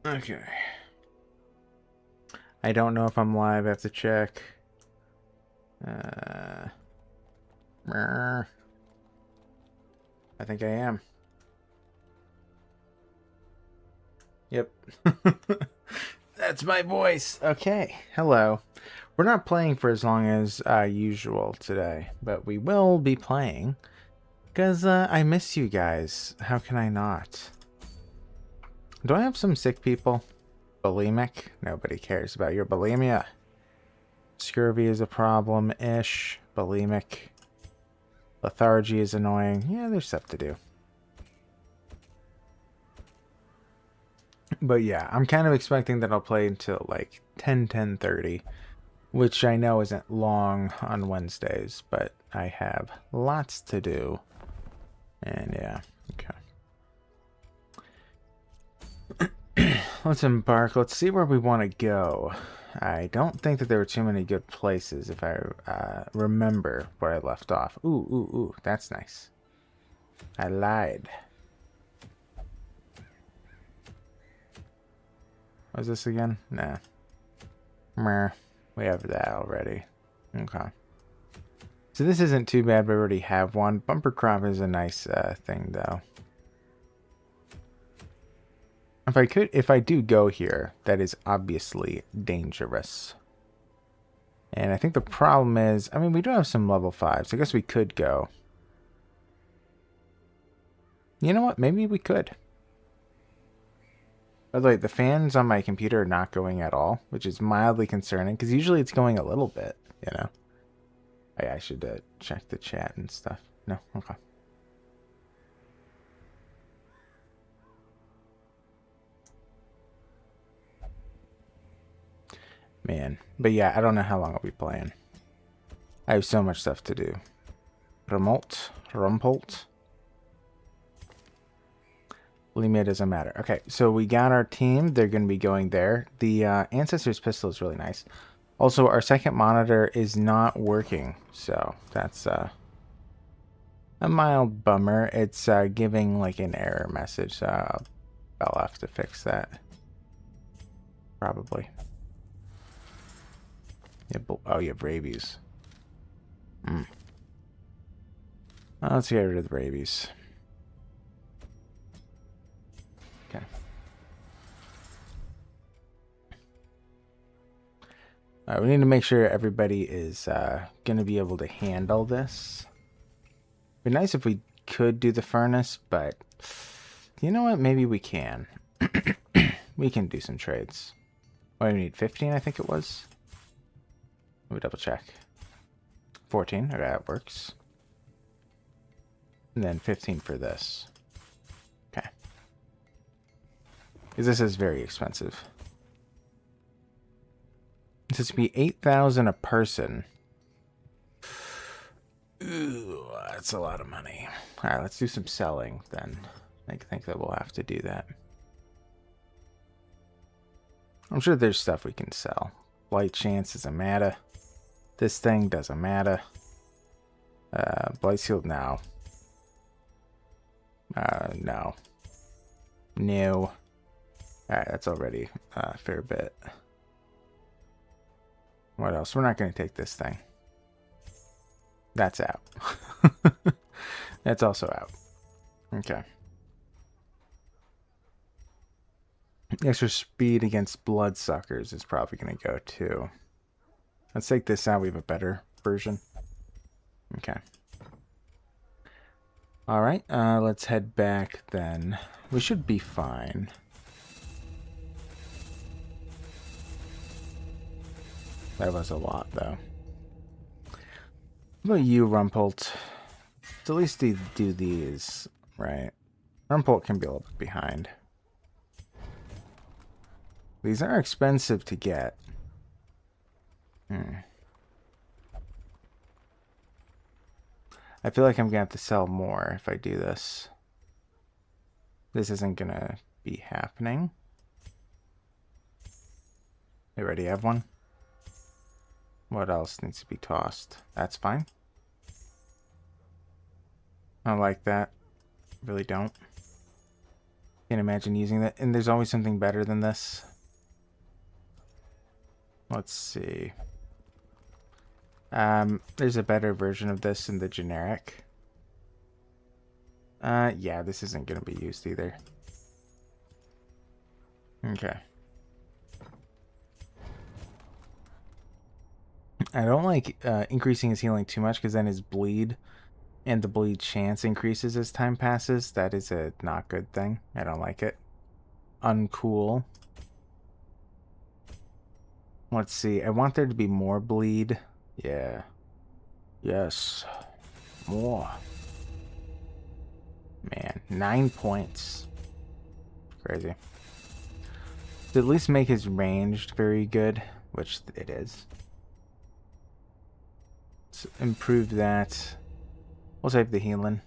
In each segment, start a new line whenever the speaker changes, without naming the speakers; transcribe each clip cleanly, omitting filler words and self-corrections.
Okay. I don't know if I'm live. I have to check. I think I am. Yep. That's my voice. Okay. Hello. We're not playing for as long as usual today, but we will be playing because I miss you guys. How can I not? Do I have some sick people? Bulimic? Nobody cares about your bulimia. Scurvy is a problem-ish. Bulimic. Lethargy is annoying. Yeah, there's stuff to do. But yeah, I'm kind of expecting that I'll play until like 10:30, which I know isn't long on Wednesdays, but I have lots to do. And yeah, okay. Let's embark. Let's see where we want to go. I don't think that there were too many good places if I remember where I left off. Ooh, that's nice. I lied. What is this again? Nah. Meh. We have that already. Okay. So this isn't too bad. We already have one. Bumper crop is a nice thing, though. If I do go here, that is obviously dangerous. And I think the problem is, I mean, we do have some level 5s. I guess we could go. You know what? Maybe we could. By the way, the fans on my computer are not going at all, which is mildly concerning, because usually it's going a little bit, you know? Oh, yeah, I should check the chat and stuff. No? Okay. Man. But yeah, I don't know how long I'll be playing. I have so much stuff to do. Rumpolt. Limit doesn't matter. Okay, so we got our team. They're going to be going there. The Ancestor's Pistol is really nice. Also, our second monitor is not working, so that's a mild bummer. It's giving like an error message, so I'll have to fix that. Probably. Yeah, oh, you have rabies. Let's get rid of the rabies. Okay. We need to make sure everybody is going to be able to handle this. It'd be nice if we could do the furnace, but you know what? Maybe we can. We can do some trades. Oh, we need 15, I think it was. Let me double check. 14, okay, that works. And then 15 for this. Okay. Because this is very expensive. This is to be 8,000 a person. Ooh, that's a lot of money. All right, let's do some selling then. I think that we'll have to do that. I'm sure there's stuff we can sell. Blight chance doesn't matter. This thing doesn't matter. Blight shield now. No. No. Alright, that's already a fair bit. What else? We're not going to take this thing. That's out. That's also out. Okay. Extra speed against bloodsuckers is probably going to go too. Let's take this out. We have a better version. Okay. Alright, let's head back then. We should be fine. That was a lot, though. What about you, Rumpolt? At least do these, right? Rumpolt can be a little bit behind. These are expensive to get. I feel like I'm gonna have to sell more if I do this. This isn't gonna be happening. They already have one. What else needs to be tossed? That's fine. I like that. Really don't. Can't imagine using that. And there's always something better than this. Let's see. There's a better version of this in the generic. Yeah, this isn't going to be used either. Okay. I don't like increasing his healing too much because then his bleed and the bleed chance increases as time passes. That is a not good thing. I don't like it. Uncool. Let's see. I want there to be more bleed. Yeah. Yes. More. Man, 9 points. Crazy. To at least make his ranged very good, which it is. Let's improve that. We'll save the healing.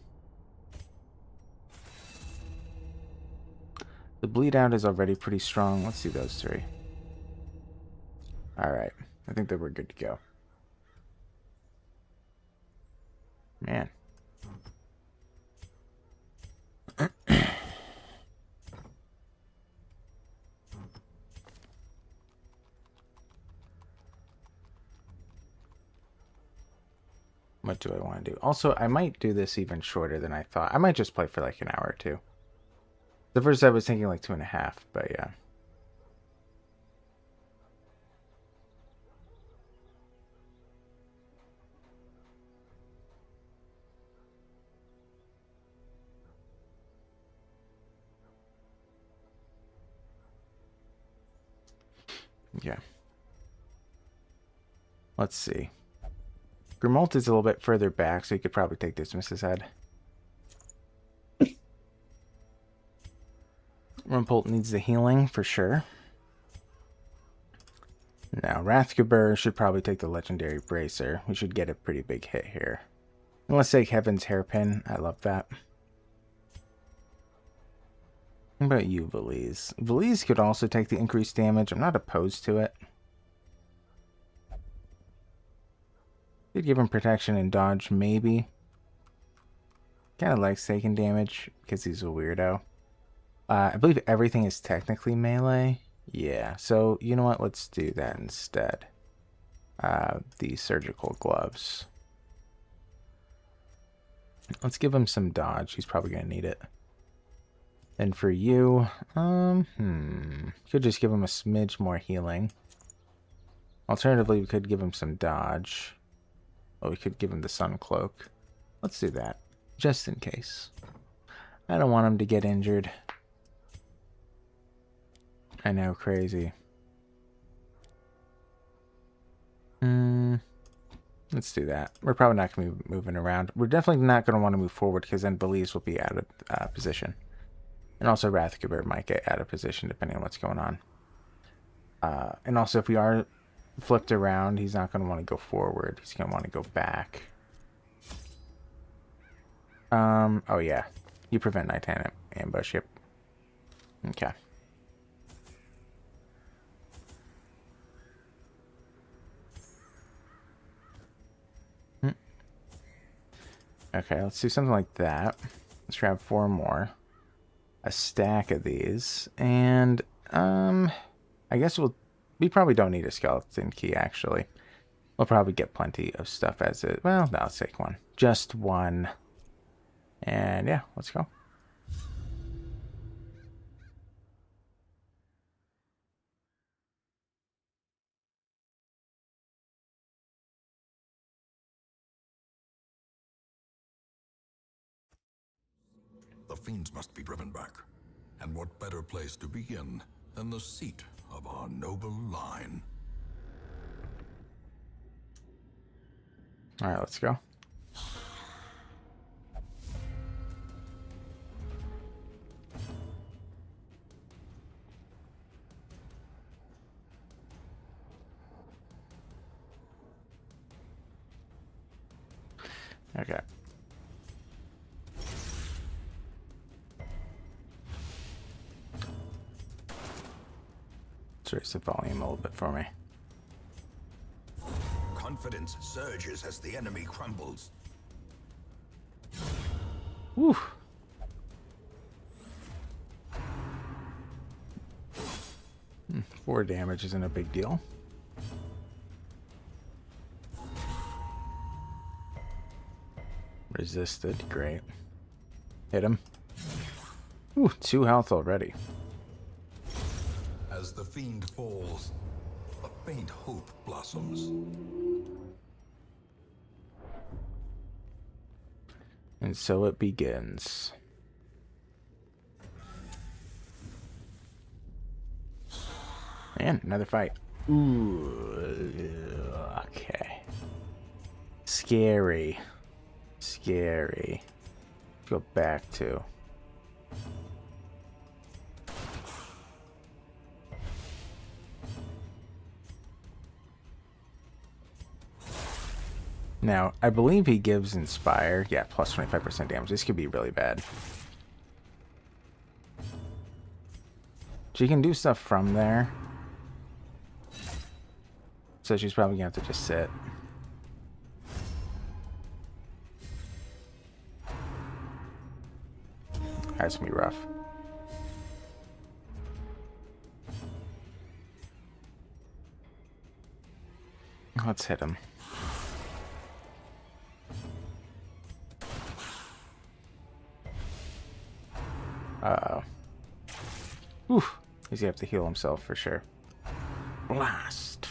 The bleed out is already pretty strong. Let's see those three. Alright. I think that we're good to go. Man. What do I want to do? Also, I might do this even shorter than I thought. I might just play for like an hour or two. The first I was thinking like 2.5, but yeah. Yeah. Let's see. Grimalt is a little bit further back, so you could probably take Dismiss's head. Rumpult needs the healing for sure. Now, Rathgeber should probably take the Legendary Bracer. We should get a pretty big hit here. And let's take Heaven's Hairpin. I love that. What about you, Valise? Valise could also take the increased damage. I'm not opposed to it. Could give him protection and dodge, maybe. Kind of likes taking damage because he's a weirdo. I believe everything is technically melee. Yeah, so you know what? Let's do that instead. The surgical gloves. Let's give him some dodge. He's probably going to need it. And for you, could just give him a smidge more healing. Alternatively, we could give him some dodge. Well, we could give him the sun cloak. Let's do that, just in case. I don't want him to get injured. I know, crazy. Let's do that. We're probably not going to be moving around. We're definitely not going to want to move forward because then Belize will be out of position. And also Rathgeber might get out of position depending on what's going on. And also if we are flipped around, he's not going to want to go forward. He's going to want to go back. Oh yeah. You prevent nighttime ambush, yep. Okay. Okay, let's do something like that. Let's grab 4 more. A stack of these. And, I guess we probably don't need a skeleton key, actually. We'll probably get plenty of stuff as it... Well, no, let's take one. Just one. And, yeah, let's go.
The fiends must be driven back. And what better place to begin than the seat of our noble line?
Alright, let's go. Okay. Let's raise the volume a little bit for me.
Confidence surges as the enemy crumbles.
Whew. 4 damage isn't a big deal. Resisted, great. Hit him. Ooh, 2 health already.
As the fiend falls, a faint hope blossoms.
And so it begins. And another fight. Ooh, okay. Scary. Scary. Go back to. Now, I believe he gives Inspire. Yeah, plus 25% damage. This could be really bad. She can do stuff from there. So she's probably going to have to just sit. That's going to be rough. Let's hit him. Uh-oh. Oof. He's going to have to heal himself for sure. Blast.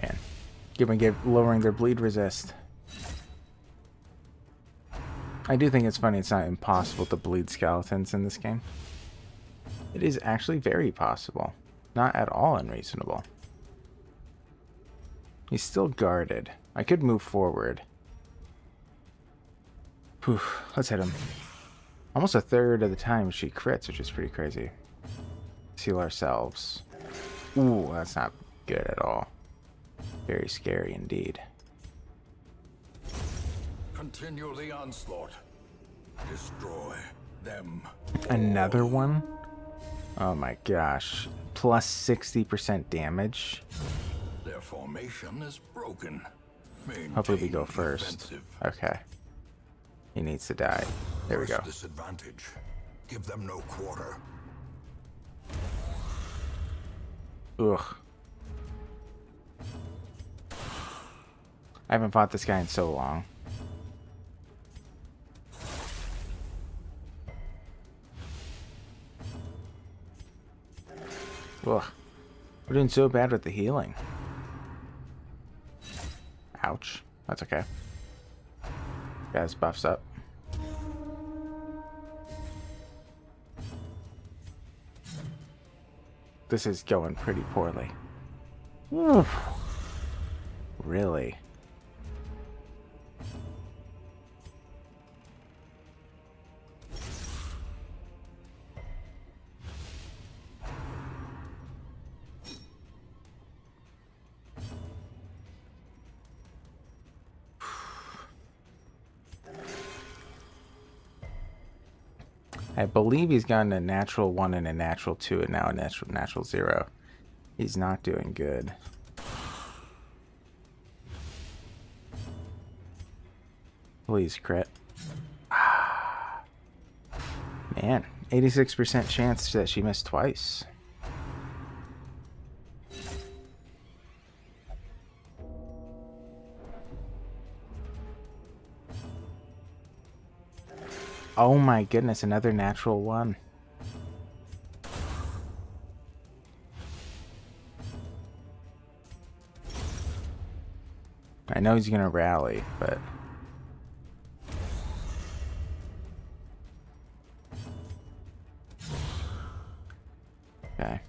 Man. Lowering their bleed resist. I do think it's funny it's not impossible to bleed skeletons in this game. It is actually very possible. Not at all unreasonable. He's still guarded. I could move forward. Whew, let's hit him. Almost a third of the time she crits, which is pretty crazy. Heal ourselves. Ooh, that's not good at all. Very scary indeed.
Continue the onslaught. Destroy them.
Another one? Oh my gosh. Plus 60% damage.
Their formation is broken.
Hopefully we go
Maintain the
first.
offensive.
Okay. He needs to die. There we go.
Press disadvantage. Give them no quarter.
Ugh. I haven't fought this guy in so long. Ugh. We're doing so bad with the healing. Ouch. That's okay. Guys, buffs up. This is going pretty poorly. Oof. Really? I believe he's gotten a natural 1 and a natural 2 and now a natural 0. He's not doing good. Please crit. Man, 86% chance that she missed twice. Oh my goodness, another natural 1. I know he's gonna rally, but... Okay.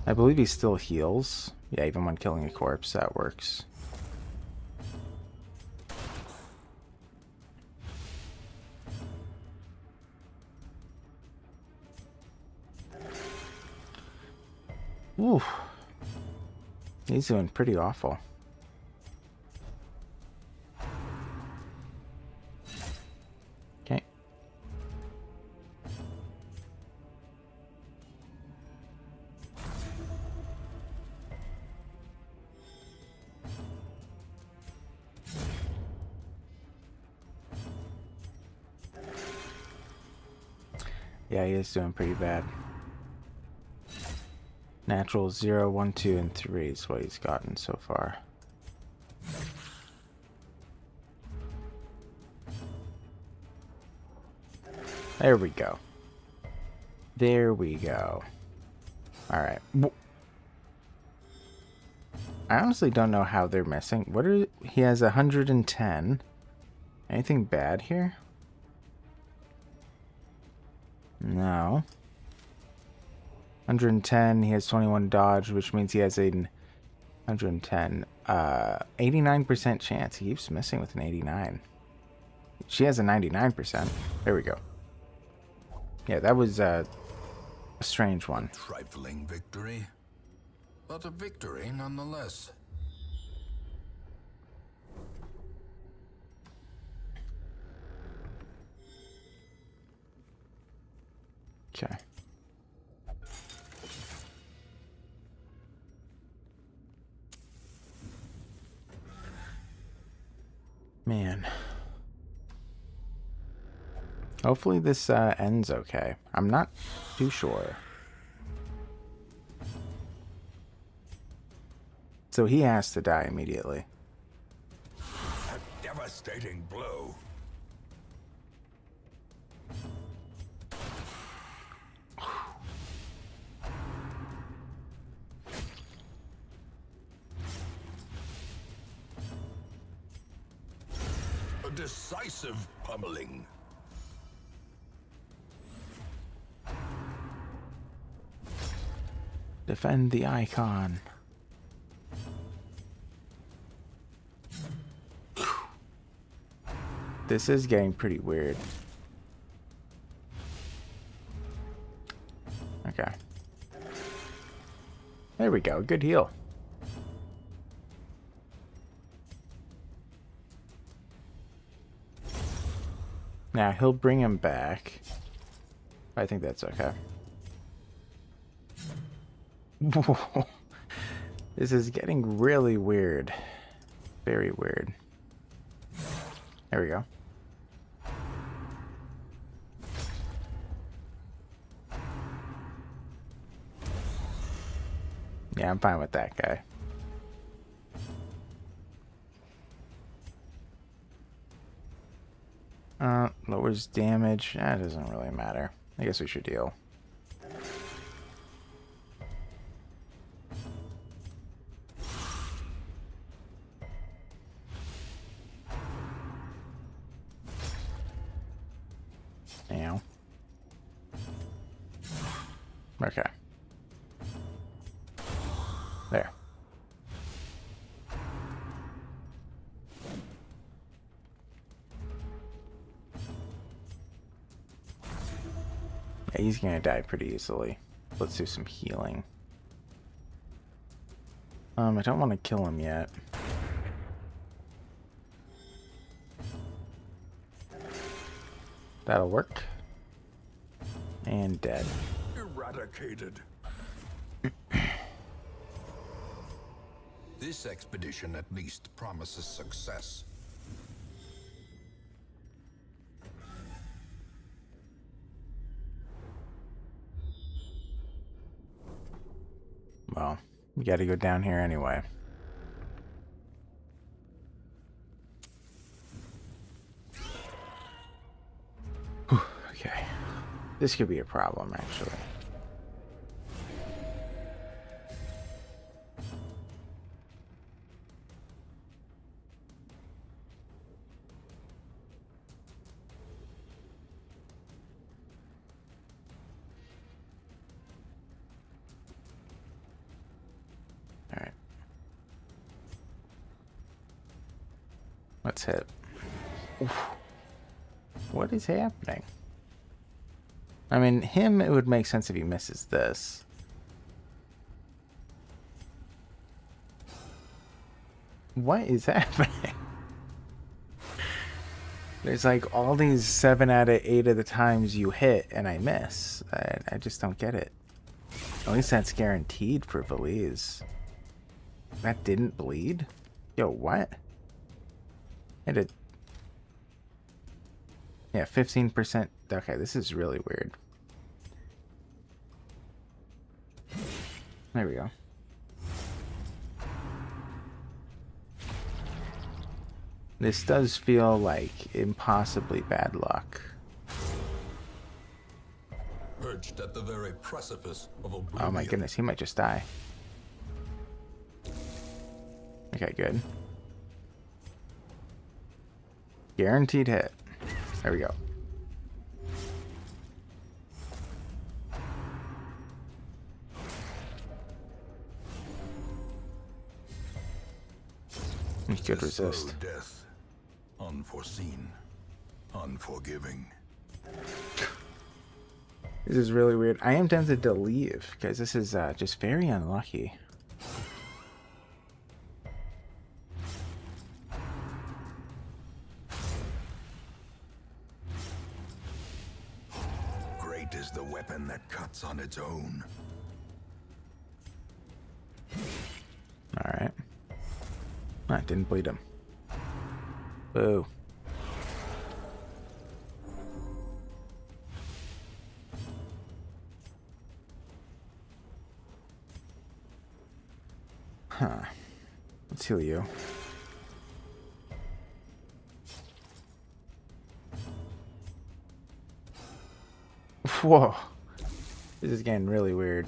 I believe he still heals. Yeah, even when killing a corpse, that works. Ooh. He's doing pretty awful. Okay. Yeah, he is doing pretty bad. Natural 0, 1, 2, and 3 is what he's gotten so far. There we go. There we go. Alright. I honestly don't know how they're missing. What are... He has 110. Anything bad here? No. 110. He has 21 dodge, which means he has a 110. 89% chance. He keeps missing with an 89. She has a 99%. There we go. Yeah, that was a strange one.
Trifling victory, but a victory nonetheless.
Okay. Man. Hopefully this ends okay. I'm not too sure. So he has to die immediately.
A devastating blow. A decisive pummeling.
Defend the icon. This is getting pretty weird. Okay. There we go. Good heal. Now he'll bring him back. I think that's okay. This is getting really weird. Very weird. There we go. Yeah, I'm fine with that guy. Lowers damage. That doesn't really matter. I guess we should heal. Ow. Okay. There. Yeah, he's gonna die pretty easily. Let's do some healing. I don't want to kill him yet. That'll work. And dead.
Eradicated. This expedition at least promises success.
Well, we gotta go down here anyway. Whew, okay. This could be a problem, actually. Alright. Let's hit. Oof. What is happening? I mean, him, it would make sense if he misses this. What is happening? There's like all these 7 out of 8 of the times you hit and I miss. I just don't get it. At least that's guaranteed for Belize. That didn't bleed? Yo, what? I did. Yeah, 15%. Okay, this is really weird. There we go. This does feel like impossibly bad luck.
Perched at the very precipice of oblivion.
Oh my goodness, he might just die. Okay, good. Guaranteed hit. There we go. He could resist.
Death, unforeseen, unforgiving.
This is really weird. I am tempted to leave because this is just very unlucky.
Great is the weapon that cuts on its own.
Alright. Ah, didn't bleed him. Boo. Huh. Let's heal you. Whoa. This is getting really weird.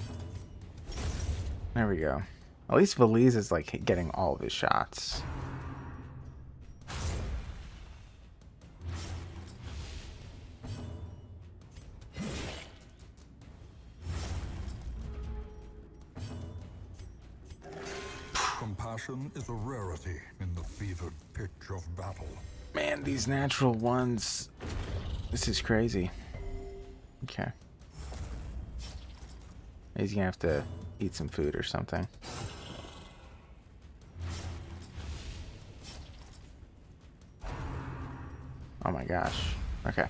There we go. At least Valise is like getting all of his shots.
Compassion is a rarity in the fevered pitch of battle.
Man, these natural ones. This is crazy. Okay. He's gonna have to eat some food or something. Oh my gosh. Okay.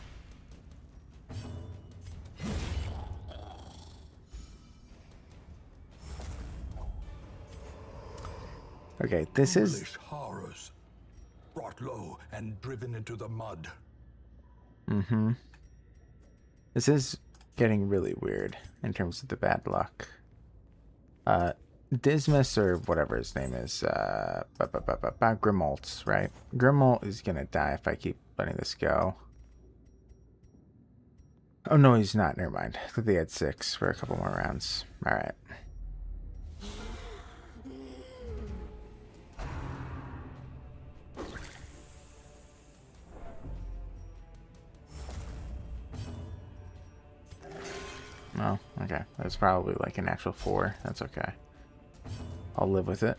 Okay, this is...
Foolish horrors, brought low and driven into the mud.
Mm-hmm. This is getting really weird in terms of the bad luck. Dismas, or whatever his name is, Grimmault's, right? Grimmault is gonna die if I keep letting this go. Oh no, he's not, never mind. I think they had 6 for a couple more rounds. Alright. Oh, okay. That's probably like a natural 4. That's okay. I'll live with it.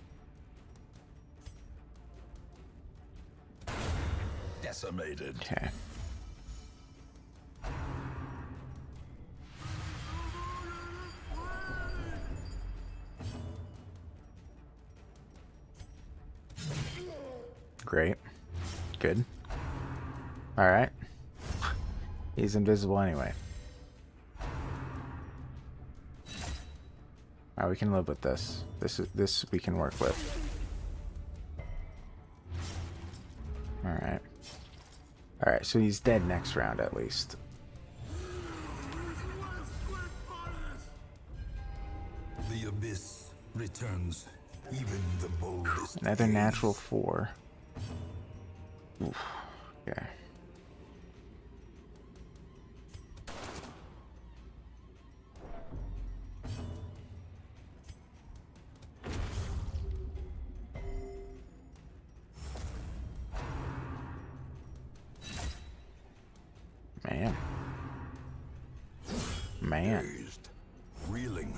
Decimated.
Okay. Great. Good. Alright. He's invisible anyway. Alright, we can live with this. This we can work with. Alright. Alright, so he's dead next round at least.
The abyss returns even the boldest.
Another natural 4. Oof. Okay. Man.
Dazed, reeling,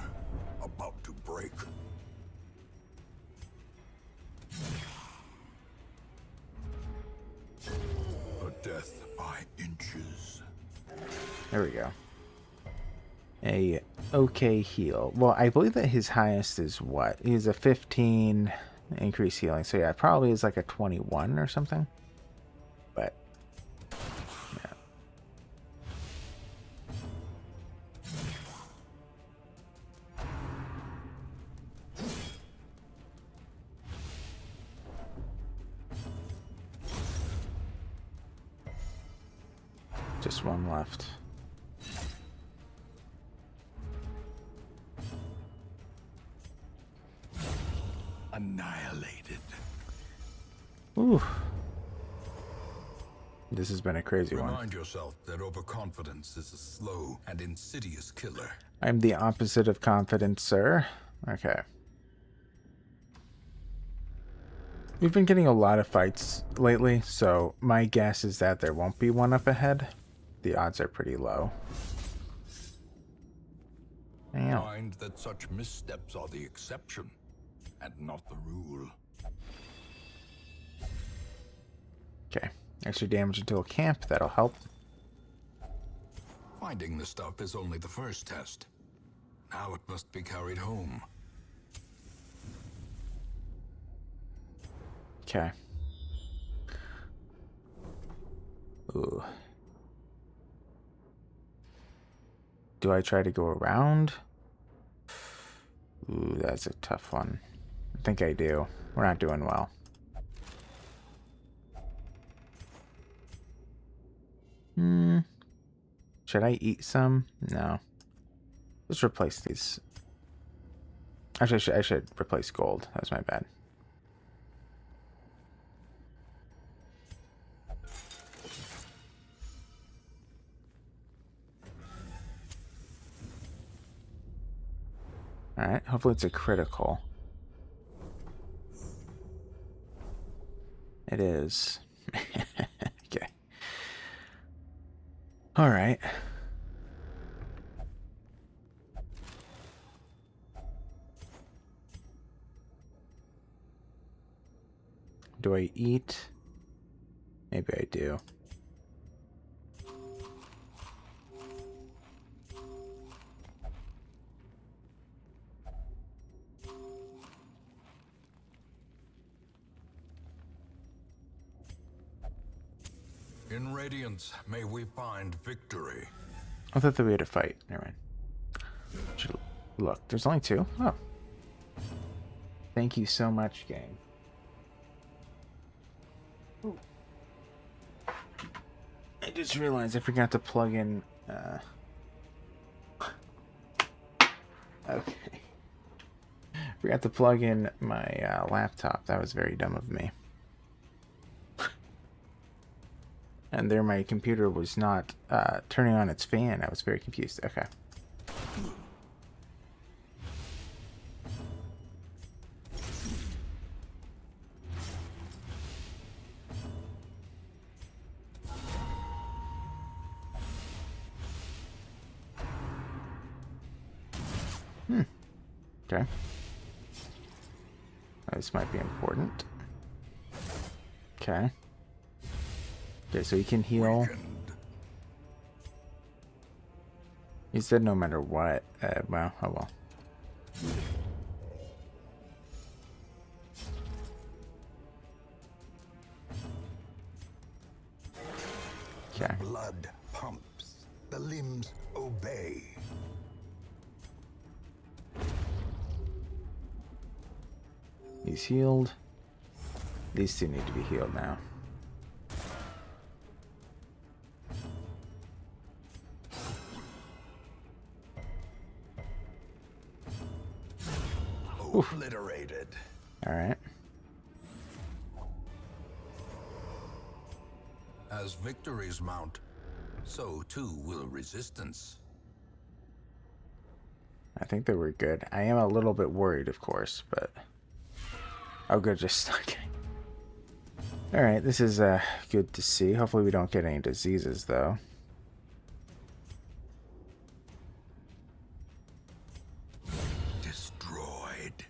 about to break. A death by inches.
There we go. A okay heal. Well, I believe that his highest is what? He's a 15 increase healing. So yeah, it probably is like a 21 or something. But yeah. Just one left. Ooh. This has been a crazy one.
Remind yourself that overconfidence is a slow and insidious killer.
I'm the opposite of confident, sir. Okay. We've been getting a lot of fights lately, so my guess is that there won't be one up ahead. The odds are pretty low. Damn.
Mind that such missteps are the exception and not the rule.
Okay. Extra damage until camp. That'll help.
Finding the stuff is only the first test. Now it must be carried home.
Okay. Ooh. Do I try to go around? Ooh, that's a tough one. I think I do. We're not doing well. Should I eat some? No. Let's replace these. Actually, I should replace gold. That was my bad. Alright, hopefully it's a critical. It is. Okay. Alright. Do I eat? Maybe I do.
In Radiance, may we find victory.
I thought that we had to fight. Never mind. Should look, there's only two. Oh. Thank you so much, game. Ooh. I just realized I forgot to plug in. Okay. Forgot to plug in my laptop. That was very dumb of me. And there my computer was not turning on its fan. I was very confused. Okay. Okay. This might be important. Okay. Okay, so he can heal.
Weakened.
He said no matter what. Well, oh well. Okay.
Blood pumps. The limbs obey.
He's healed. These two need to be healed now.
Obliterated.
All right.
As victories mount, so too will resistance.
I think that we're good. I am a little bit worried, of course, but... Oh, good, just... Okay. Alright, this is good to see. Hopefully we don't get any diseases, though.
Destroyed.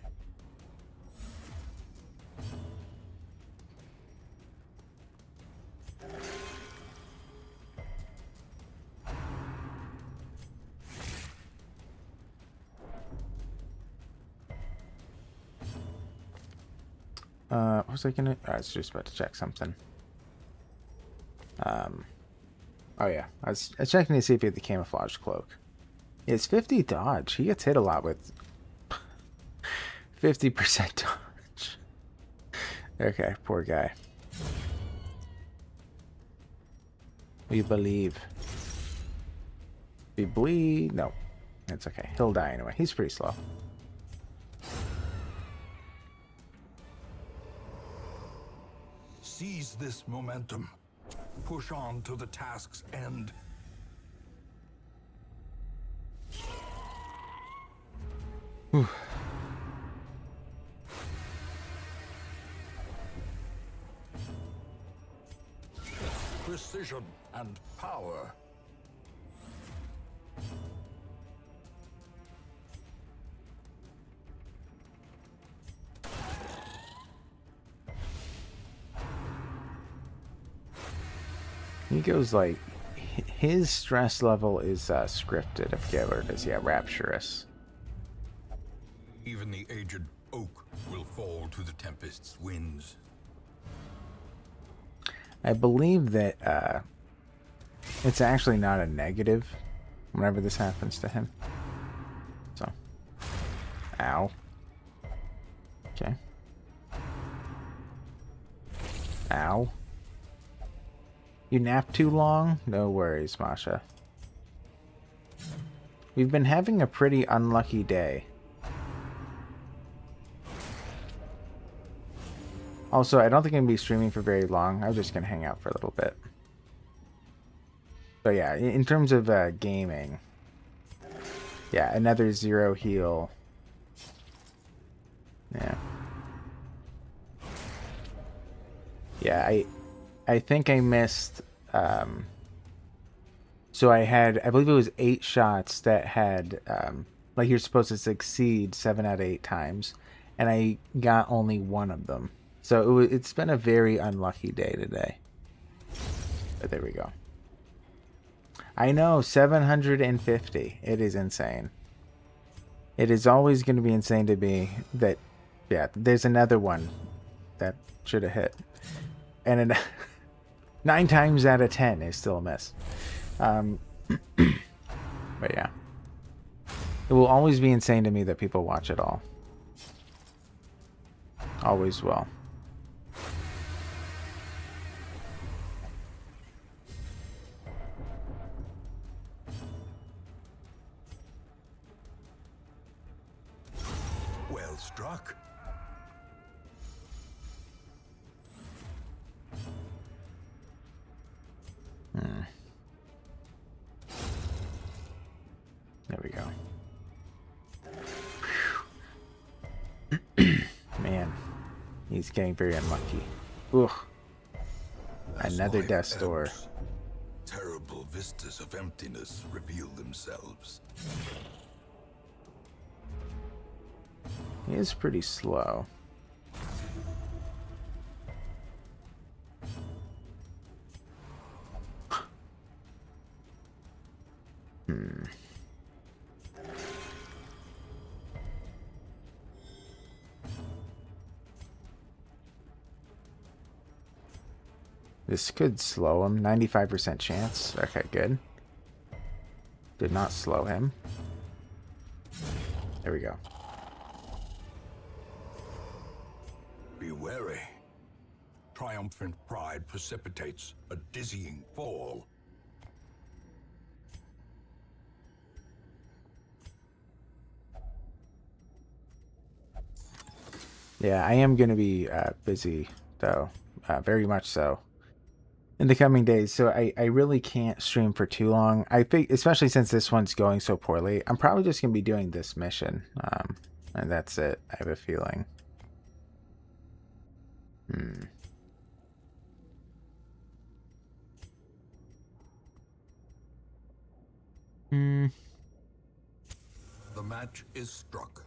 What was I gonna... I was just about to check something. Oh yeah, I was checking to see if he had the camouflage cloak. Yeah, it's 50 dodge. He gets hit a lot with 50% dodge. Okay, poor guy. We believe. We bleed. No, it's okay. He'll die anyway. He's pretty slow.
Seize this momentum. Push on to the task's end. Precision and power.
He goes like, his stress level is scripted if Wyrd is, yeah, rapturous.
Even the aged oak will fall to the tempest's winds.
I believe that it's actually not a negative whenever this happens to him. So, ow. Okay. Ow. You nap too long? No worries, Masha. We've been having a pretty unlucky day. Also, I don't think I'm going to be streaming for very long. I'm just going to hang out for a little bit. So yeah, in terms of gaming, yeah, another 0 heal. Yeah. Yeah, I think I missed, so I believe it was 8 shots that had, like you're supposed to succeed 7 out of 8 times, and I got only 1 of them. So it's been a very unlucky day today. But there we go. I know, 750. It is insane. It is always going to be insane to me that, yeah, there's another one that should have hit. And 9 times out of 10 is still a miss. But yeah. It will always be insane to me that people watch it all. Always will.
Well struck.
There we go. Man, he's getting very unlucky. Ugh. Another death's door.
Terrible vistas of emptiness reveal themselves.
He is pretty slow. This could slow him. 95% chance. Okay, good. Did not slow him. There we go.
Be wary. Triumphant pride precipitates a dizzying fall.
Yeah, I am going to be busy, though. Very much so. In the coming days, so I really can't stream for too long. I think, especially since this one's going so poorly, I'm probably just going to be doing this mission. And that's it, I have a feeling.
The match is struck.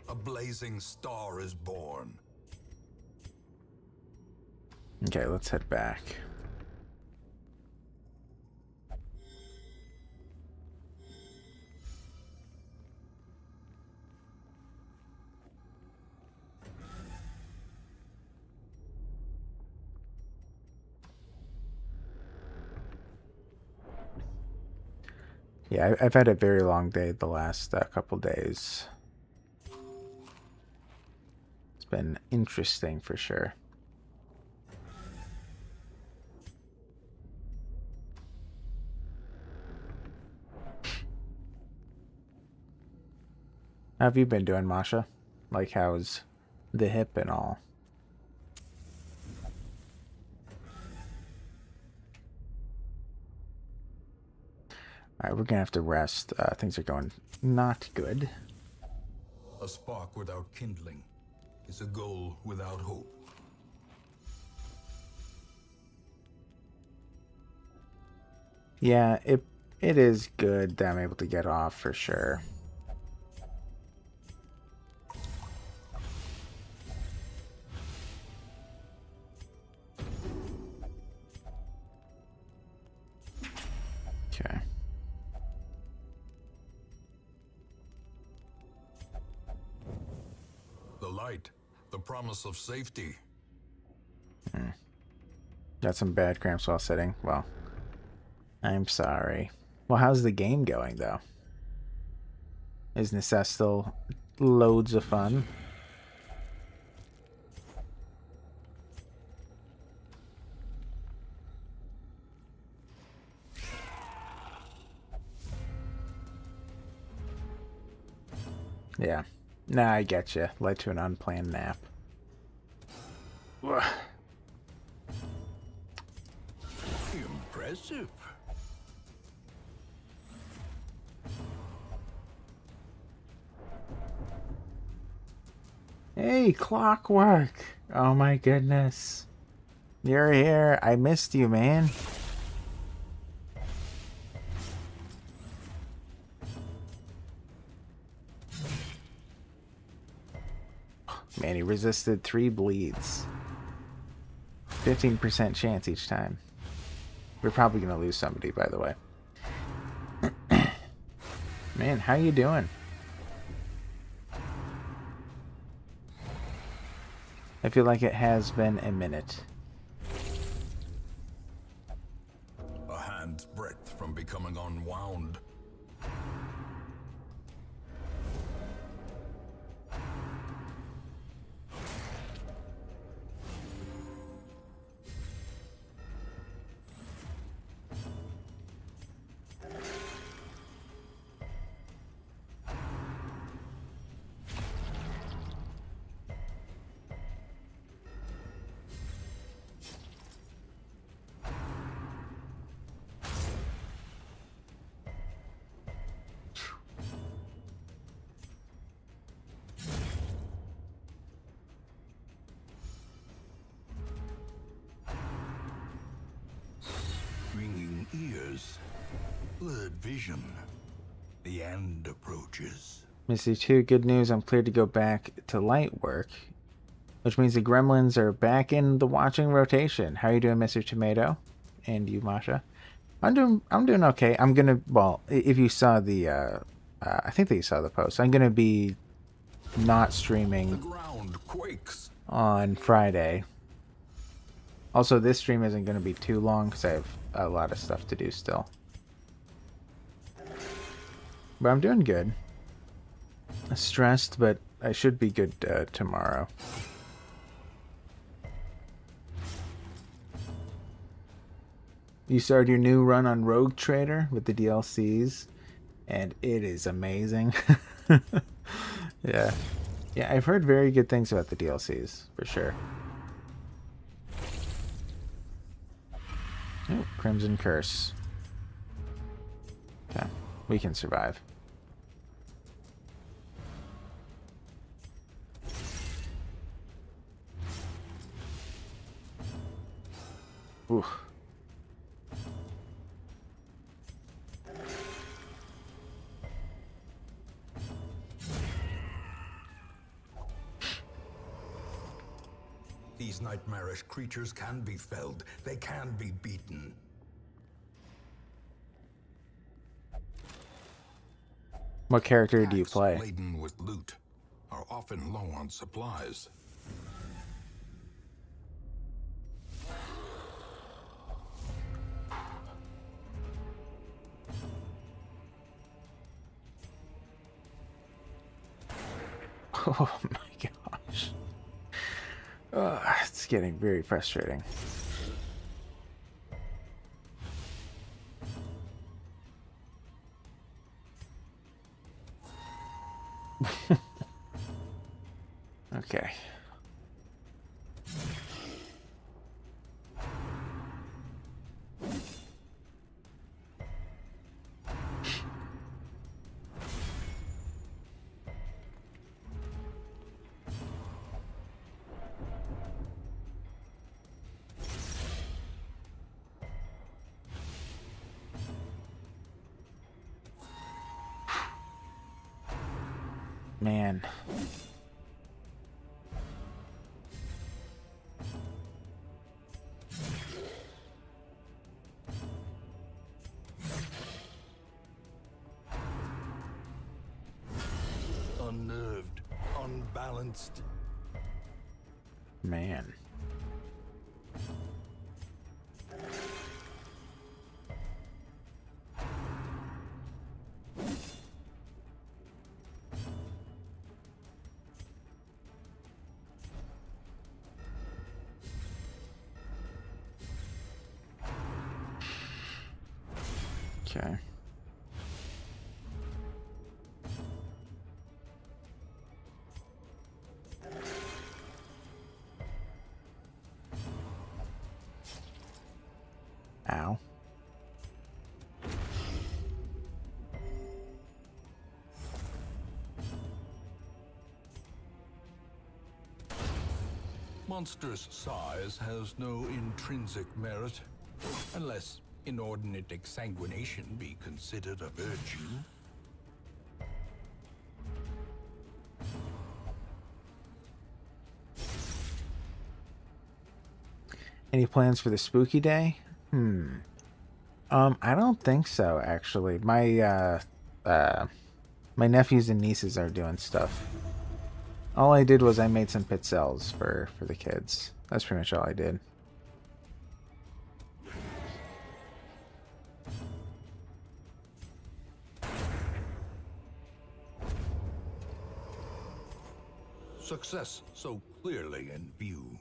A blazing star is born.
Okay, let's head back. Yeah, I've had a very long day the last couple days. It's been interesting for sure. How have you been doing, Masha? Like, how's the hip and all? Alright, we're gonna have to rest. Things are going not good.
A spark without kindling is a goal without hope.
Yeah, it is good that I'm able to get off for sure. Okay.
The light, the promise of safety.
Got some bad cramps while sitting. Well, I'm sorry. Well, how's the game going, though? Isn't that still loads of fun? Yeah. Nah, I get you. Led to an unplanned nap. Ugh.
Impressive.
Hey, Clockwork! Oh my goodness. You're here. I missed you, man. Man, he resisted 3 bleeds. 15% chance each time. We're probably going to lose somebody, by the way. Man, how you doing? I feel like it has been a minute.
A hand's breadth from becoming unwound. Ringing ears, blurred vision. The end approaches.
Missy 2, good news. I'm cleared to go back to light work, which means the gremlins are back in the watching rotation. How are you doing, Mr. Tomato? And you, Masha? I'm doing okay. I'm gonna, well, if you saw the, I think that you saw the post. I'm gonna be not
The
streaming
ground quakes.
on Friday. Also, this stream isn't gonna be too long because I have a lot of stuff to do still. But I'm doing good. Stressed, but I should be good tomorrow. You started your new run on Rogue Trader with the DLCs, and it is amazing. Yeah. Yeah, I've heard very good things about the DLCs, for sure. Oh, Crimson Curse. Okay, we can survive. Ooh.
These nightmarish creatures can be felled. They can be beaten.
What character do you
Packs
play?
laden with loot are often low on supplies.
Oh my gosh. It's getting very frustrating. Okay. Man.
Unnerved, unbalanced.
Man. Okay. Ow.
Monstrous size has no intrinsic merit, unless inordinate exsanguination be considered a virtue.
Any plans for the spooky day? I don't think so, actually. My nephews and nieces are doing stuff. All I did was I made some pizzelles for the kids. That's pretty much all I did.
Success so clearly in view.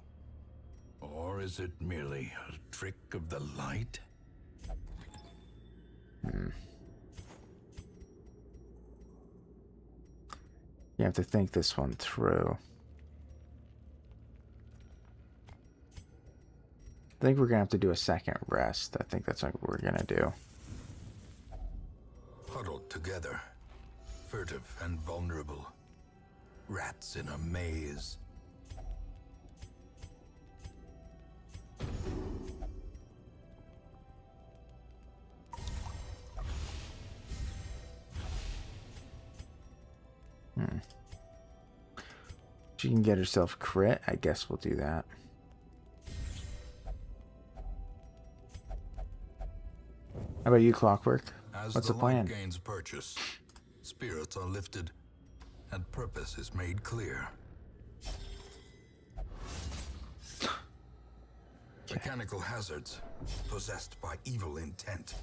Or is it merely a trick of the light?
You have to think this one through. I think we're gonna have to do a second rest. I think that's what we're gonna do.
Huddled together, furtive and vulnerable. Rats in a maze.
She can get herself crit. I guess we'll do that. How about you, Clockwork?
As
What's
the
the plan?
light gains purchase, spirits are lifted, and purpose is made clear. Mechanical hazards, possessed by evil intent.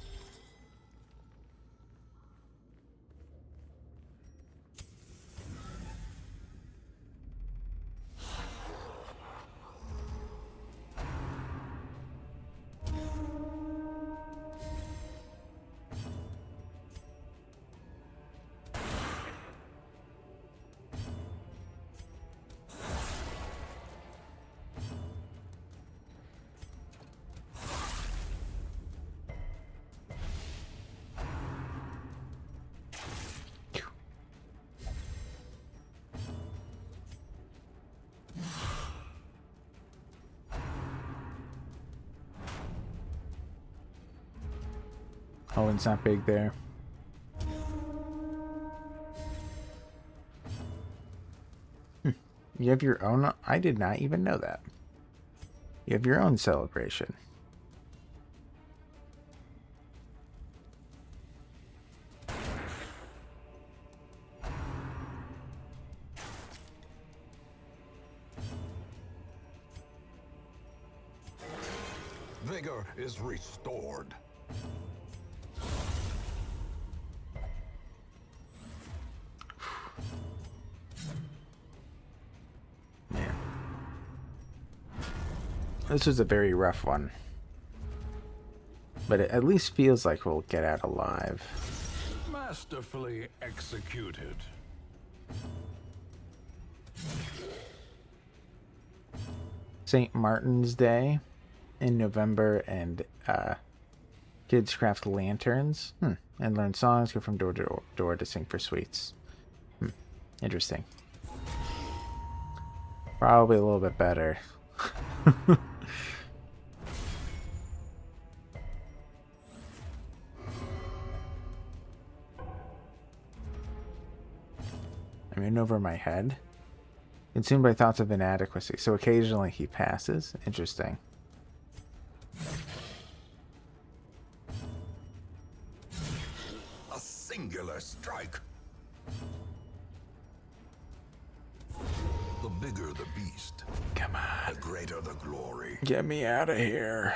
Oh, it's not big there. You have your own... I did not even know that. You have your own celebration.
Vigor is restored.
Man. This was a very rough one. But it at least feels like we'll get out alive.
Masterfully executed.
St. Martin's Day in November, and kids craft lanterns and learn songs, go from door to door to sing for sweets. Interesting. Probably a little bit better. I'm in over my head. Consumed by thoughts of inadequacy. So occasionally he passes. Interesting.
A singular strike. The bigger the beast,
Come on.
the greater the glory.
Get me out of here.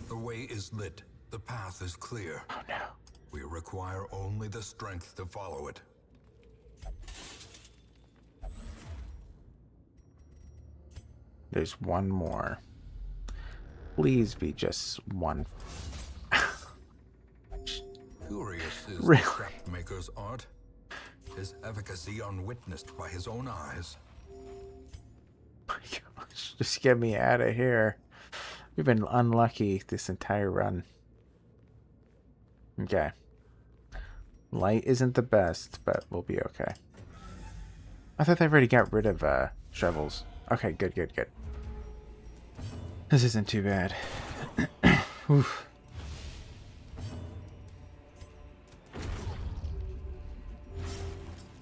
The way is lit. The path is clear.
Oh no.
We require only the strength to follow it.
There's one more. Please be just one.
Curious is
Really?
the trap maker's art. His efficacy unwitnessed by his own eyes.
My gosh, just get me out of here. We've been unlucky this entire run. Okay. Light isn't the best, but we'll be okay. I thought they already got rid of shovels. Okay, good, good, good. This isn't too bad. Oof.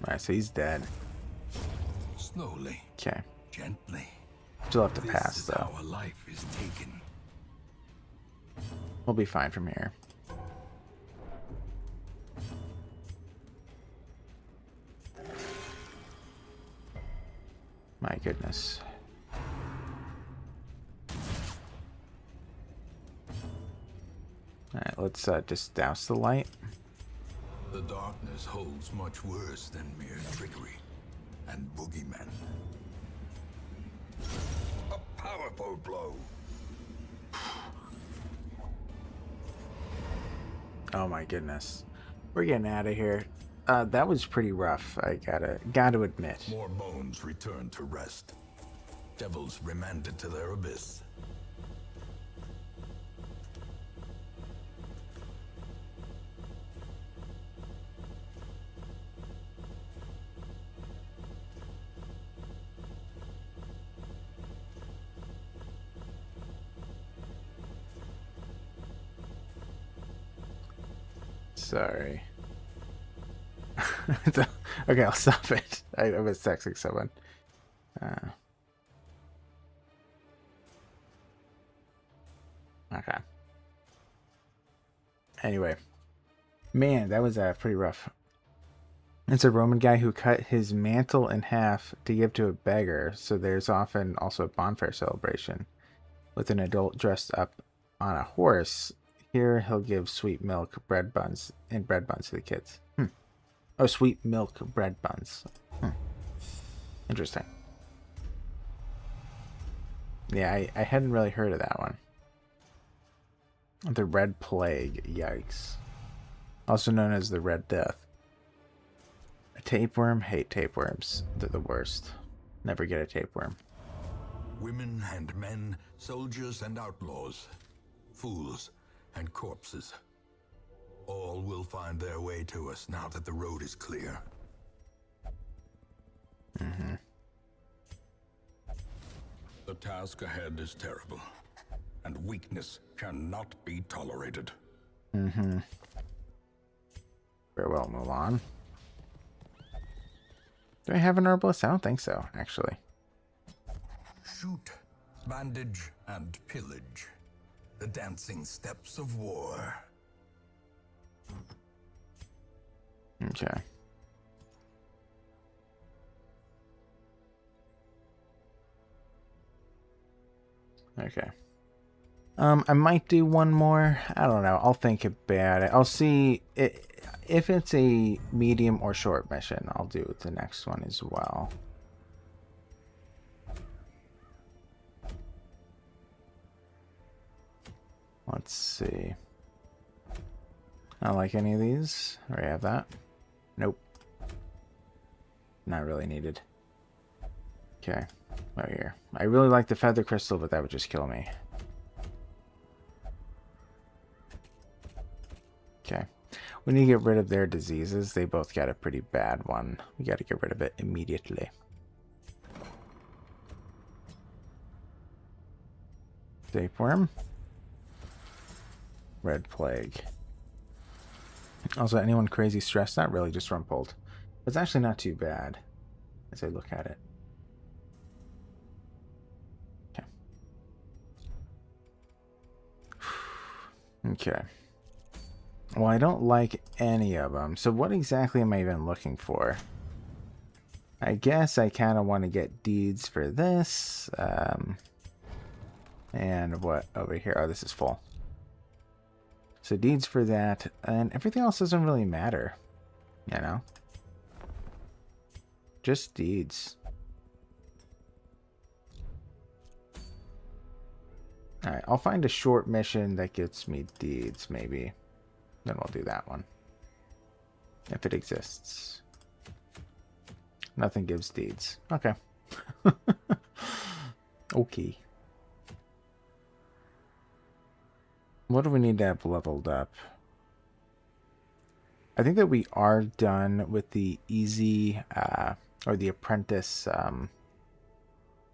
Alright, so he's dead.
Slowly,
Okay.
gently.
Still have to
This
pass,
is
though.
how a life is taken.
We'll be fine from here. My goodness. Alright, let's just douse the light.
The darkness holds much worse than mere trickery and boogeymen. A powerful blow.
Oh my goodness. We're getting out of here. That was pretty rough, I gotta admit.
More bones returned to rest. Devils remanded to their abyss.
Sorry. Okay, I'll stop it. I was texting someone. Okay. Anyway. Man, that was pretty rough. It's a Roman guy who cut his mantle in half to give to a beggar, so there's often also a bonfire celebration with an adult dressed up on a horse. Here he'll give sweet milk, bread buns, and bread buns to the kids. Oh, sweet milk bread buns. Interesting. Yeah, I hadn't really heard of that one. The Red Plague. Yikes. Also known as the Red Death. A tapeworm? Hate tapeworms. They're the worst. Never get a tapeworm.
Women and men, soldiers and outlaws, fools and corpses. All will find their way to us now that the road is clear. The task ahead is terrible, and weakness cannot be tolerated.
Very well, move on. Do I have an herbalist? I don't think so, actually.
Shoot, bandage, and pillage. The dancing steps of war.
Okay. Okay. I might do one more. I don't know. I'll think about it. I'll see it, if it's a medium or short mission. I'll do the next one as well. Let's see. I don't like any of these. Already have that. Nope. Not really needed. Okay. Right here. I really like the feather crystal, but that would just kill me. Okay. We need to get rid of their diseases. They both got a pretty bad one. We got to get rid of it immediately. Tapeworm. Red Plague. Also, anyone crazy stressed? Not really, just rumpled. It's actually not too bad as I look at it. Okay. Okay. Well, I don't like any of them. So what exactly am I even looking for? I guess I kind of want to get deeds for this. And what over here? Oh, this is full. So deeds for that. And everything else doesn't really matter. You know? Just deeds. Alright, I'll find a short mission that gets me deeds, maybe. Then we'll do that one. If it exists. Nothing gives deeds. Okay. Okay. What do we need to have leveled up? I think that we are done with the easy, or the apprentice,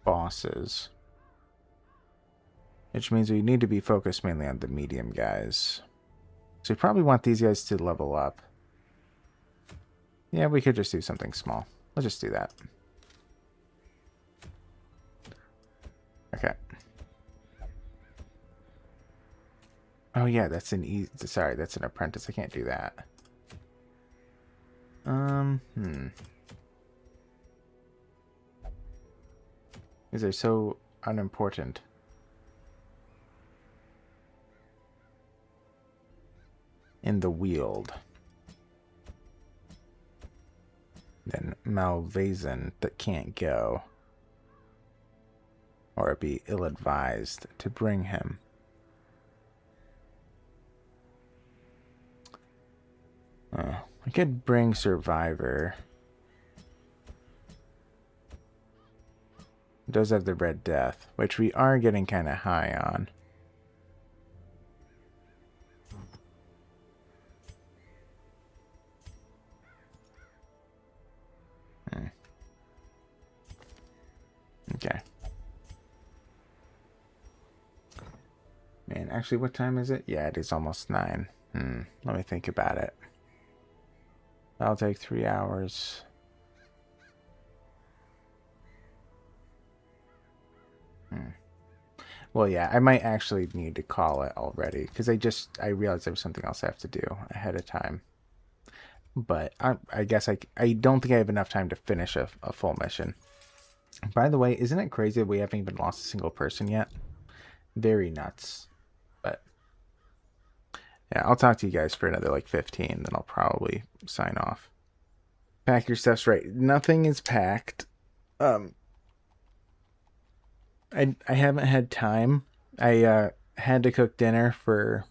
bosses. Which means we need to be focused mainly on the medium guys. So we probably want these guys to level up. Yeah, we could just do something small. Let's just do that. Okay. Oh yeah, that's an sorry, that's an apprentice. I can't do that. Because they're so unimportant. In the Weald. Then Malvaison that can't go. Or it'd be ill-advised to bring him. I could bring Survivor. It does have the Red Death, which we are getting kind of high on. Okay. Man, actually, what time is it? Yeah, it is almost 9. Let me think about it. That'll take 3 hours. Well, yeah, I might actually need to call it already, because I realized there was something else I have to do ahead of time. But I guess I don't think I have enough time to finish a full mission. By the way, isn't it crazy that we haven't even lost a single person yet? Very nuts. But yeah, I'll talk to you guys for another like 15, then I'll probably sign off. Pack your stuff's right. Nothing is packed. I haven't had time. I had to cook dinner for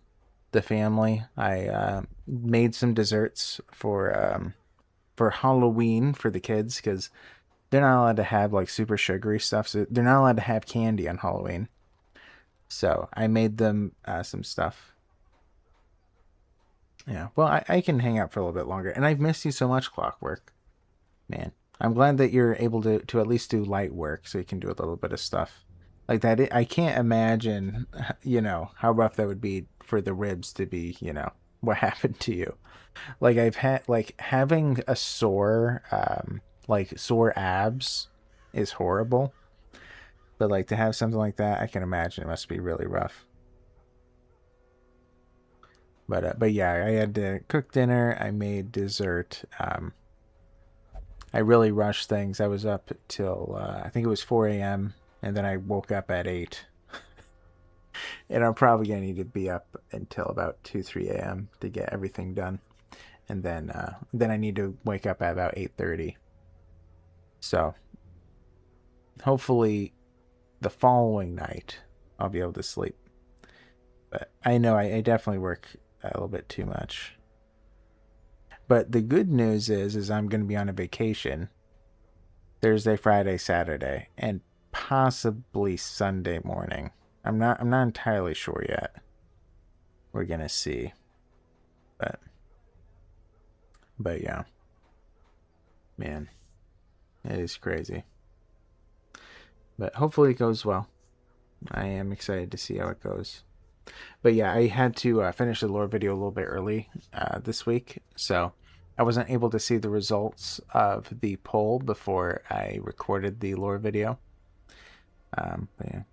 the family. I made some desserts for Halloween for the kids, because they're not allowed to have like super sugary stuff. So they're not allowed to have candy on Halloween. So I made them some stuff. Yeah, well, I can hang out for a little bit longer. And I've missed you so much, Clockwork. Man, I'm glad that you're able to at least do light work so you can do a little bit of stuff. Like that, I can't imagine, how rough that would be for the ribs to be, what happened to you. Like I've had, like having a sore, like sore abs is horrible. But like to have something like that, I can imagine it must be really rough. But yeah, I had to cook dinner. I made dessert. I really rushed things. I was up till I think it was 4 a.m. and then I woke up at 8. And I'm probably gonna need to be up until about 2-3 a.m. to get everything done, and then I need to wake up at about 8:30. So hopefully the following night I'll be able to sleep. But I know I definitely work a little bit too much. But the good news is I'm going to be on a vacation Thursday, Friday, Saturday, and possibly Sunday morning. I'm not entirely sure yet. We're going to see. But yeah. Man, it is crazy. But hopefully it goes well. I am excited to see how it goes. But yeah, I had to finish the lore video a little bit early this week, so I wasn't able to see the results of the poll before I recorded the lore video. But yeah.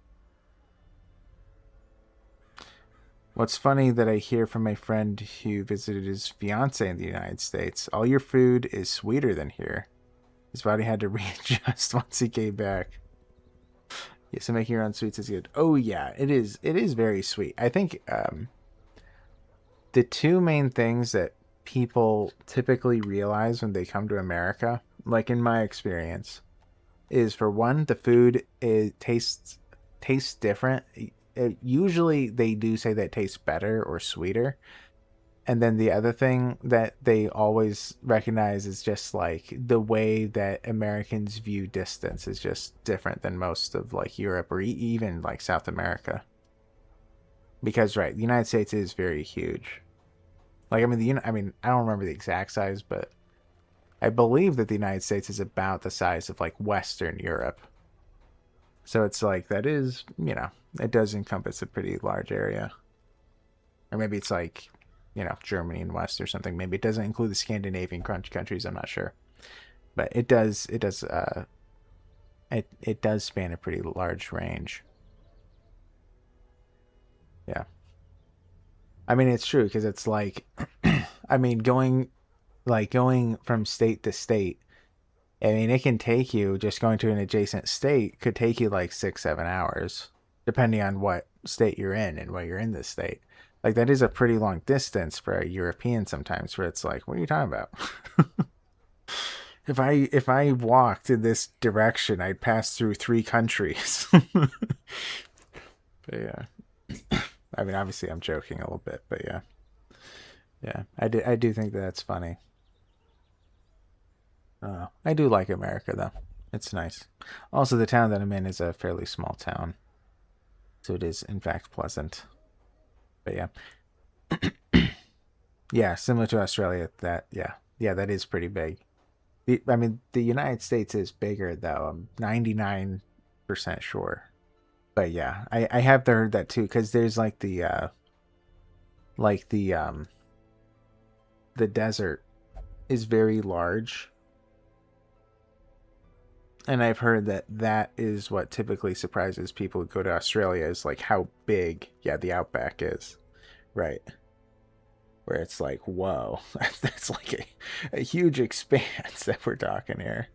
What's funny that I hear from my friend who visited his fiance in the United States, all your food is sweeter than here. His body had to readjust once he came back. Yeah, so making your own sweets is good. Oh yeah, it is. It is very sweet. I think the two main things that people typically realize when they come to America, like in my experience, is for one, the food tastes different. Usually they do say that it tastes better or sweeter. And then the other thing that they always recognize is just like the way that Americans view distance is just different than most of like Europe or even like South America. Because right, the United States is very huge. Like I don't remember the exact size, but I believe that the United States is about the size of like Western Europe. So it's like that is, it does encompass a pretty large area. Or maybe it's like, Germany and West or something. Maybe it doesn't include the Scandinavian countries, I'm not sure. But it does span a pretty large range. Yeah. I mean, it's true because it's like I mean, going from state to state. I mean, it can take you just going to an adjacent state could take you like 6-7 hours, depending on what state you're in and where you're in this state. Like that is a pretty long distance for a European sometimes, where it's like, what are you talking about? if I walked in this direction, I'd pass through 3 countries. But yeah, I mean, obviously, I'm joking a little bit, but yeah, yeah, I do think that's funny. I do like America though; it's nice. Also, the town that I'm in is a fairly small town, so it is in fact pleasant. But yeah, yeah, similar to Australia. Yeah, that is pretty big. I mean, the United States is bigger though. I'm 99% sure. But yeah, I have heard that too because there's like the desert is very large, and I've heard that that is what typically surprises people who go to Australia is like how big, yeah, the outback is, right? Where it's like, whoa, that's like a huge expanse that we're talking here.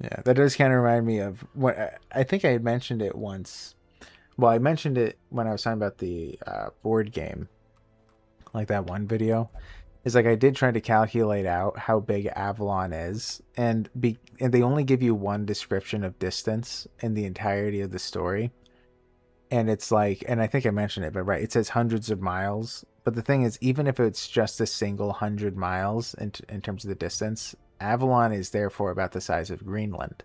Yeah, that does kind of remind me of what I think I had mentioned it once. Well, I mentioned it when I was talking about the board game, like that one video. Is like I did try to calculate out how big Avalon is, and they only give you one description of distance in the entirety of the story, and it's like, and I think I mentioned it, but right, it says hundreds of miles. But the thing is, even if it's just a single 100 miles in terms of the distance, Avalon is therefore about the size of Greenland,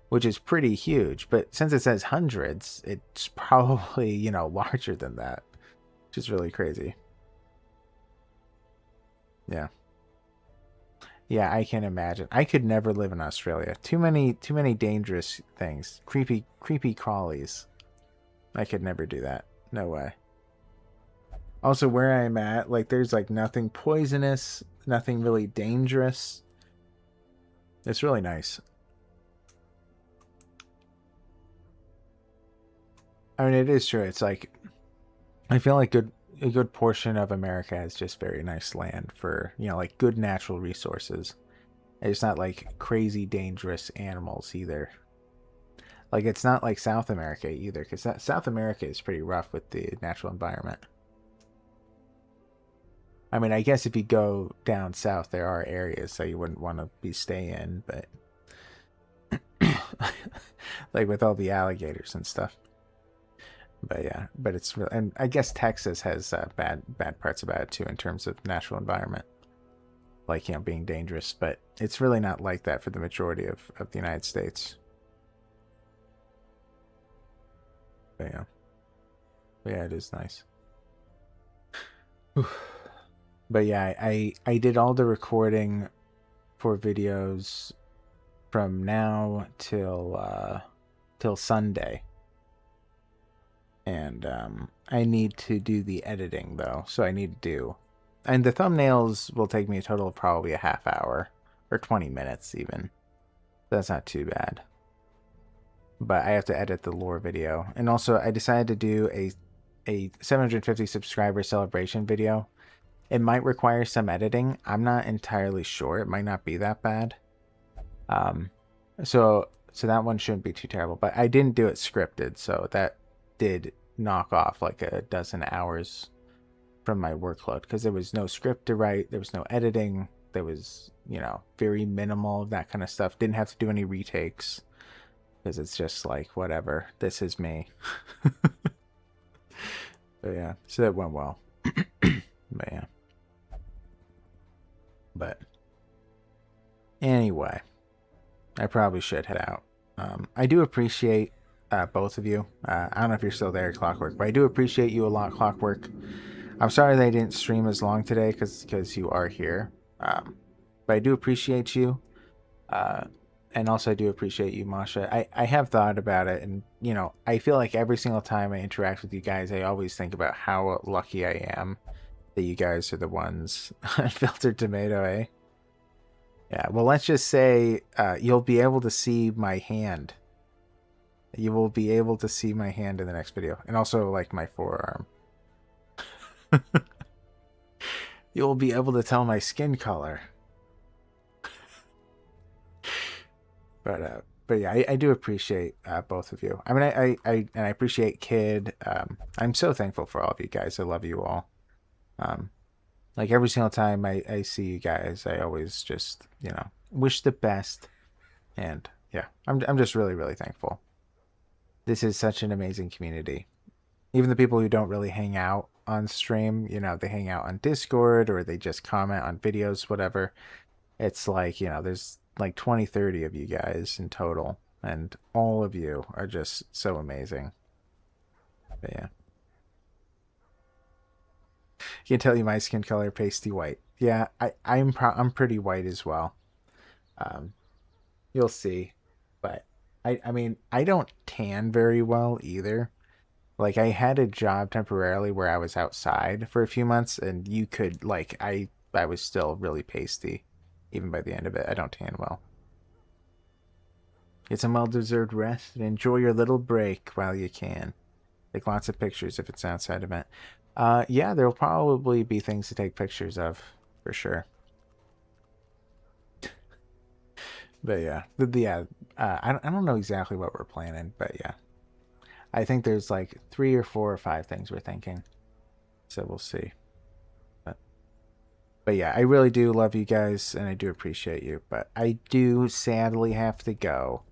which is pretty huge. But since it says hundreds, it's probably, larger than that, which is really crazy. Yeah. Yeah, I can imagine. I could never live in Australia. Too many dangerous things. Creepy crawlies. I could never do that. No way. Also, where I'm at, like, there's like nothing poisonous, nothing really dangerous. It's really nice. I mean, it is true. It's like I feel like a good portion of America has just very nice land for, like good natural resources. And it's not like crazy dangerous animals either. Like it's not like South America either, because South America is pretty rough with the natural environment. I mean, I guess if you go down south, there are areas that you wouldn't want to be stay in, but like with all the alligators and stuff. But yeah, but it's real, and I guess Texas has bad parts about it too in terms of natural environment, like being dangerous. But it's really not like that for the majority of the United States. But yeah, it is nice. But yeah, I did all the recording for videos from now till Sunday. And I need to do the editing though, so I need to do, and the thumbnails will take me a total of probably a half hour or 20 minutes even. That's not too bad. But I have to edit the lore video, and also I decided to do a 750 subscriber celebration video. It might require some editing. I'm not entirely sure. It might not be that bad. So that one shouldn't be too terrible. But I didn't do it scripted, so that did knock off like a dozen hours from my workload because there was no script to write, there was no editing, there was, you know, very minimal of that kind of stuff. Didn't have to do any retakes because it's just like whatever. This is me. But yeah, so that went well. But yeah. But anyway, I probably should head out. I do appreciate both of you. I don't know if you're still there, Clockwork, but I do appreciate you a lot, Clockwork. I'm sorry that I didn't stream as long today because you are here. But I do appreciate you. And also I do appreciate you, Masha. I have thought about it, and, you know, I feel like every single time I interact with you guys, I always think about how lucky I am that you guys are the ones unfiltered tomato, eh? Yeah, well, let's just say you'll be able to see my hand. You will be able to see my hand in the next video. And also, like, my forearm. You'll be able to tell my skin color. But yeah, I do appreciate both of you. I mean, I appreciate Kid. I'm so thankful for all of you guys. I love you all. Like every single time I see you guys, I always just, you know, wish the best. And yeah, I'm just really, really thankful. This is such an amazing community. Even the people who don't really hang out on stream, you know, they hang out on Discord or they just comment on videos, whatever. It's like, you know, there's like 20, 30 of you guys in total. And all of you are just so amazing. But yeah. I can tell you my skin color, pasty white. Yeah, I'm pretty white as well. You'll see. But I mean, I don't tan very well either. Like, I had a job temporarily where I was outside for a few months, and you could, like, I was still really pasty, even by the end of it. I don't tan well. Get some well-deserved rest and enjoy your little break while you can. Take lots of pictures if it's an outside event. Yeah, there'll probably be things to take pictures of, for sure. But yeah, I don't know exactly what we're planning, but yeah. I think there's like 3 or 4 or 5 things we're thinking. So we'll see. But yeah, I really do love you guys, and I do appreciate you. But I do sadly have to go.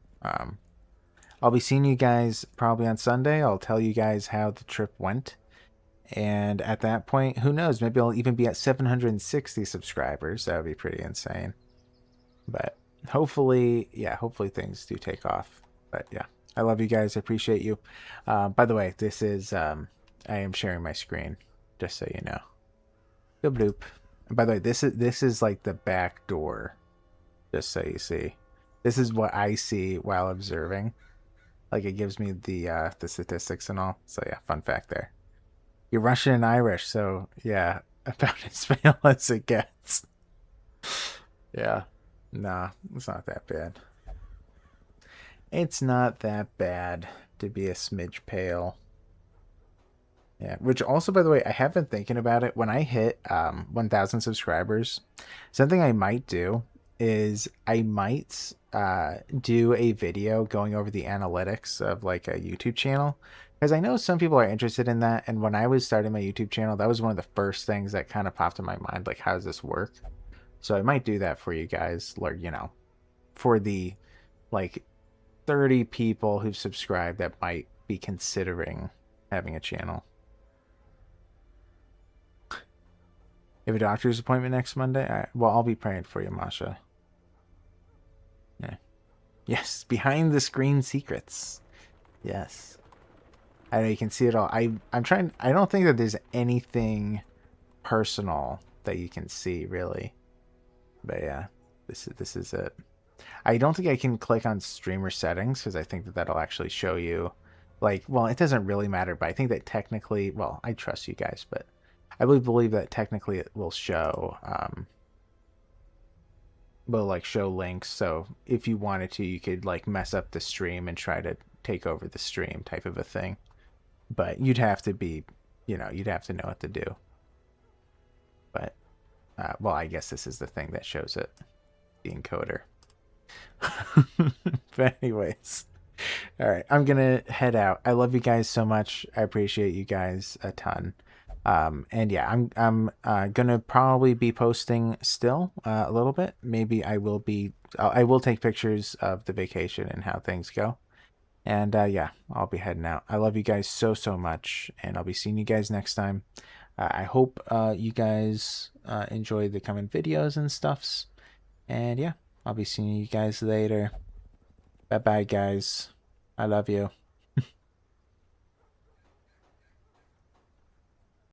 I'll be seeing you guys probably on Sunday. I'll tell you guys how the trip went. And at that point, who knows? Maybe I'll even be at 760 subscribers. That would be pretty insane. But hopefully, yeah, hopefully things do take off. But yeah, I love you guys. I appreciate you. By the way, this is, I am sharing my screen, just so you know. Go bloop. And by the way, this is like the back door, just so you see. This is what I see while observing. Like, it gives me the statistics and all. So yeah, fun fact there. You're Russian and Irish, so yeah, about as pale as it gets. Yeah, nah, it's not that bad. It's not that bad to be a smidge pale. Yeah, which also, by the way, I have been thinking about it. When I hit 1,000 subscribers, something I might do is I might do a video going over the analytics of like a YouTube channel. Because I know some people are interested in that. And when I was starting my YouTube channel, that was one of the first things that kind of popped in my mind. Like, how does this work? So I might do that for you guys. Like, you know, for the like 30 people who've subscribed that might be considering having a channel. You have a doctor's appointment next Monday? Well, I'll be praying for you, Masha. Yeah. Yes, behind the screen secrets. Yes. I know you can see it all. I'm trying. I don't think that there's anything personal that you can see, really. But yeah, this is it. I don't think I can click on streamer settings because I think that that'll actually show you Like, well, it doesn't really matter, but I think that technically, well, I trust you guys, but I really believe that technically it will show, will like show links. So if you wanted to, you could like mess up the stream and try to take over the stream type of a thing. But you'd have to be, you'd have to know what to do. But, well, I guess this is the thing that shows it, the encoder. But anyways, all right, I'm gonna head out. I love you guys so much. I appreciate you guys a ton. And yeah, I'm gonna probably be posting still a little bit. Maybe I will take pictures of the vacation and how things go. And yeah, I'll be heading out. I love you guys so so much, and I'll be seeing you guys next time. I hope you guys enjoy the coming videos and stuffs. And yeah, I'll be seeing you guys later. Bye bye, guys. I love you.